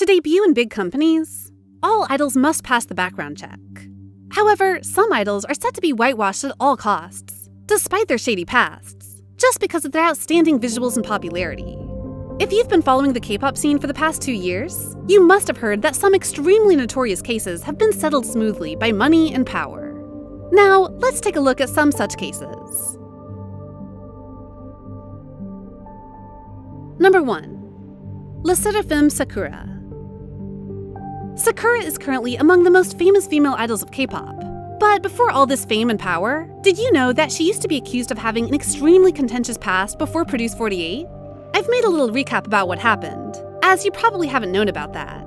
To debut in big companies, all idols must pass the background check. However, some idols are set to be whitewashed at all costs, despite their shady pasts, just because of their outstanding visuals and popularity. If you've been following the K-pop scene for the past 2 years, you must have heard that some extremely notorious cases have been settled smoothly by money and power. Now, let's take a look at some such cases. Number 1. Sserafim Sakura. Sakura is currently among the most famous female idols of K-pop. But before all this fame and power, did you know that she used to be accused of having an extremely contentious past before Produce 48? I've made a little recap about what happened, as you probably haven't known about that.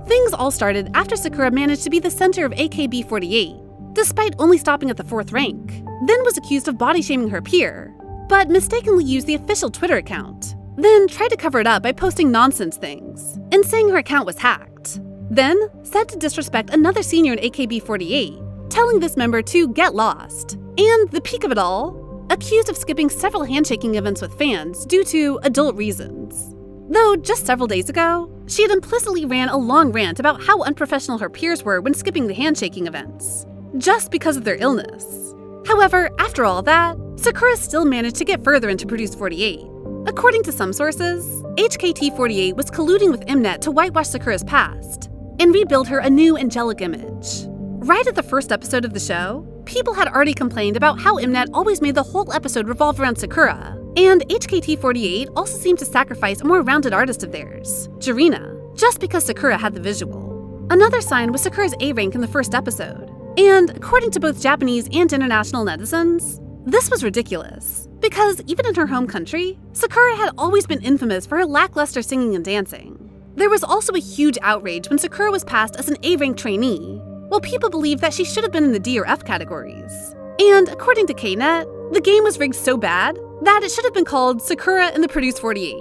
Things all started after Sakura managed to be the center of AKB48, despite only stopping at the 4th rank, then was accused of body-shaming her peer, but mistakenly used the official Twitter account, then tried to cover it up by posting nonsense things, and saying her account was hacked. Then said to disrespect another senior in AKB48, telling this member to get lost, and the peak of it all, accused of skipping several handshaking events with fans due to adult reasons. Though just several days ago, she had implicitly ran a long rant about how unprofessional her peers were when skipping the handshaking events, just because of their illness. However, after all that, Sakura still managed to get further into Produce 48. According to some sources, HKT48 was colluding with Mnet to whitewash Sakura's past and rebuild her a new angelic image. Right at the first episode of the show, people had already complained about how Mnet always made the whole episode revolve around Sakura, and HKT48 also seemed to sacrifice a more rounded artist of theirs, Jirina, just because Sakura had the visual. Another sign was Sakura's A rank in the first episode, and according to both Japanese and international netizens, this was ridiculous, because even in her home country, Sakura had always been infamous for her lackluster singing and dancing. There was also a huge outrage when Sakura was passed as an A rank trainee, while people believed that she should have been in the D or F categories. And according to Knet, the game was rigged so bad that it should have been called Sakura and the Produce 48.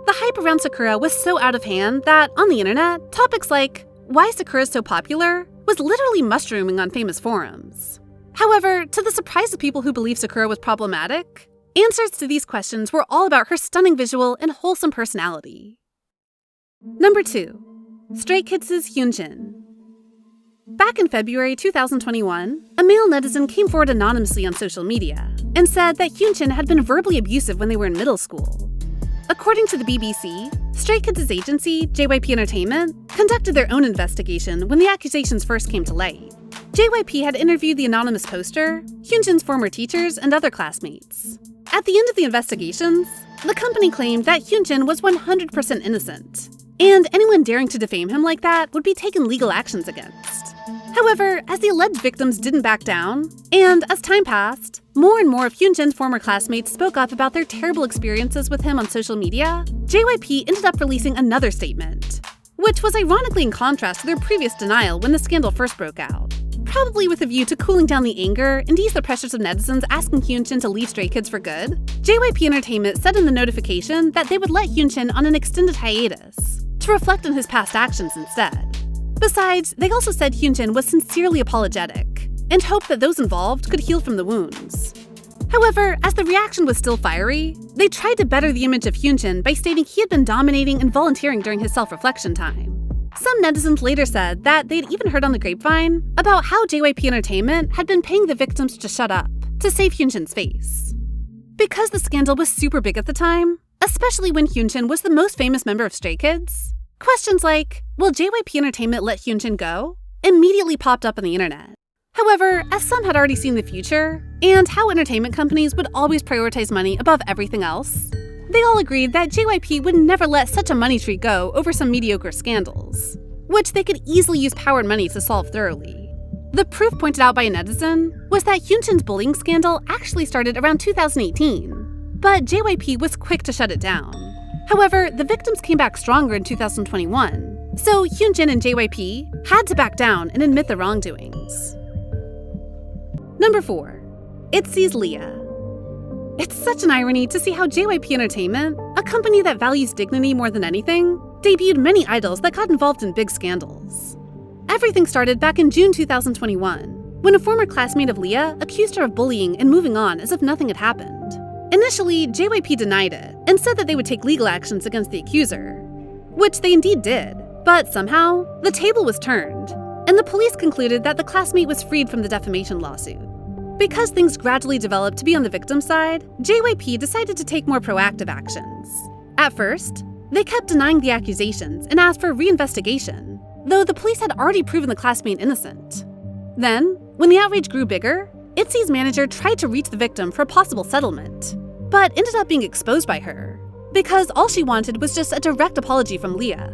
The hype around Sakura was so out of hand that, on the internet, topics like, "Why Sakura is so popular?" was literally mushrooming on famous forums. However, to the surprise of people who believed Sakura was problematic, answers to these questions were all about her stunning visual and wholesome personality. Number 2. Stray Kids' Hyunjin. Back in February 2021, a male netizen came forward anonymously on social media and said that Hyunjin had been verbally abusive when they were in middle school. According to the BBC, Stray Kids' agency, JYP Entertainment, conducted their own investigation when the accusations first came to light. JYP had interviewed the anonymous poster, Hyunjin's former teachers, and other classmates. At the end of the investigations, the company claimed that Hyunjin was 100% innocent, and anyone daring to defame him like that would be taken legal actions against. However, as the alleged victims didn't back down, and as time passed, more and more of Hyunjin's former classmates spoke up about their terrible experiences with him on social media, JYP ended up releasing another statement, which was ironically in contrast to their previous denial when the scandal first broke out. Probably with a view to cooling down the anger and ease the pressures of netizens asking Hyunjin to leave Stray Kids for good, JYP Entertainment said in the notification that they would let Hyunjin on an extended hiatus to reflect on his past actions instead. Besides, they also said Hyunjin was sincerely apologetic and hoped that those involved could heal from the wounds. However, as the reaction was still fiery, they tried to better the image of Hyunjin by stating he had been dominating and volunteering during his self-reflection time. Some netizens later said that they'd even heard on the grapevine about how JYP Entertainment had been paying the victims to shut up to save Hyunjin's face. Because the scandal was super big at the time, especially when Hyunjin was the most famous member of Stray Kids, questions like, will JYP Entertainment let Hyunjin go? Immediately popped up on the internet. However, as some had already seen the future, and how entertainment companies would always prioritize money above everything else, they all agreed that JYP would never let such a money tree go over some mediocre scandals, which they could easily use power and money to solve thoroughly. The proof pointed out by a netizen was that Hyunjin's bullying scandal actually started around 2018, but JYP was quick to shut it down. However, the victims came back stronger in 2021, so Hyunjin and JYP had to back down and admit the wrongdoings. Number 4. ITZY's Leah. It's such an irony to see how JYP Entertainment, a company that values dignity more than anything, debuted many idols that got involved in big scandals. Everything started back in June 2021, when a former classmate of Leah accused her of bullying and moving on as if nothing had happened. Initially, JYP denied it and said that they would take legal actions against the accuser, which they indeed did, But somehow, the table was turned, and the police concluded that the classmate was freed from the defamation lawsuit. Because things gradually developed to be on the victim's side, JYP decided to take more proactive actions. At first, they kept denying the accusations and asked for a reinvestigation, though the police had already proven the classmate innocent. Then, when the outrage grew bigger, ITZY's manager tried to reach the victim for a possible settlement, but ended up being exposed by her, because all she wanted was just a direct apology from Leah.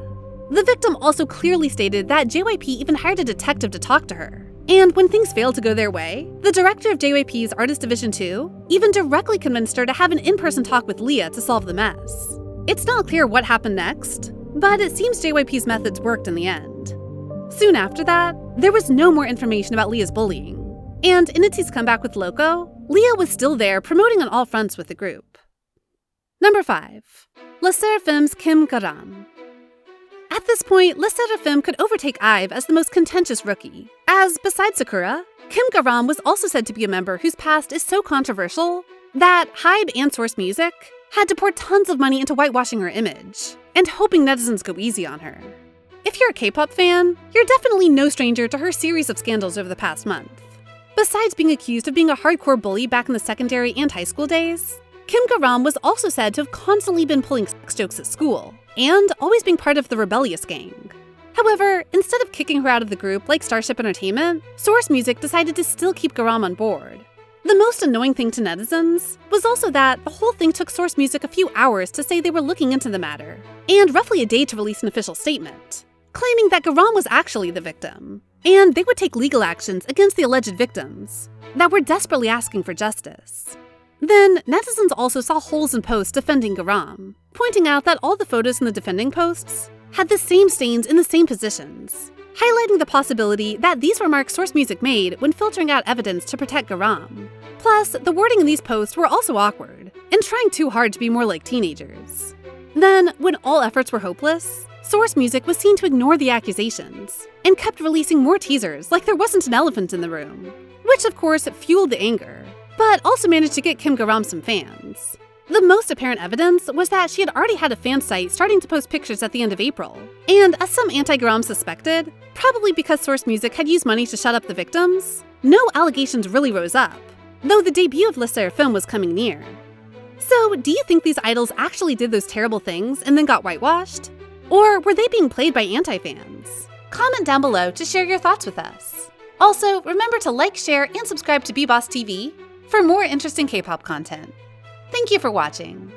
The victim also clearly stated that JYP even hired a detective to talk to her. And when things failed to go their way, the director of JYP's Artist Division 2 even directly convinced her to have an in-person talk with Leah to solve the mess. It's not clear what happened next, but it seems JYP's methods worked in the end. Soon after that, there was no more information about Leah's bullying. And in ITZY's comeback with Loco, Leah was still there promoting on all fronts with the group. Number 5. Les Sserafim's Kim Garam. At this point, Les Sserafim could overtake IVE as the most contentious rookie, as besides Sakura, Kim Garam was also said to be a member whose past is so controversial that HYBE and Source Music had to pour tons of money into whitewashing her image and hoping netizens go easy on her. If you're a K-pop fan, you're definitely no stranger to her series of scandals over the past month. Besides being accused of being a hardcore bully back in the secondary and high school days, Kim Garam was also said to have constantly been pulling sex jokes at school and always being part of the rebellious gang. However, instead of kicking her out of the group like Starship Entertainment, Source Music decided to still keep Garam on board. The most annoying thing to netizens was also that the whole thing took Source Music a few hours to say they were looking into the matter, and roughly a day to release an official statement, claiming that Garam was actually the victim, and they would take legal actions against the alleged victims that were desperately asking for justice. Then, netizens also saw holes in posts defending Garam, pointing out that all the photos in the defending posts had the same stains in the same positions, highlighting the possibility that these remarks Source Music made when filtering out evidence to protect Garam. Plus, the wording in these posts were also awkward, and trying too hard to be more like teenagers. Then, when all efforts were hopeless, Source Music was seen to ignore the accusations, and kept releasing more teasers like there wasn't an elephant in the room, which of course fueled the anger, but also managed to get Kim Garam some fans. The most apparent evidence was that she had already had a fan site starting to post pictures at the end of April, and as some anti-Garam suspected, probably because Source Music had used money to shut up the victims, no allegations really rose up, though the debut of Les Sserafim was coming near. So, do you think these idols actually did those terrible things and then got whitewashed? Or were they being played by anti-fans? Comment down below to share your thoughts with us. Also, remember to like, share, and subscribe to BeBoss TV for more interesting K-pop content. Thank you for watching.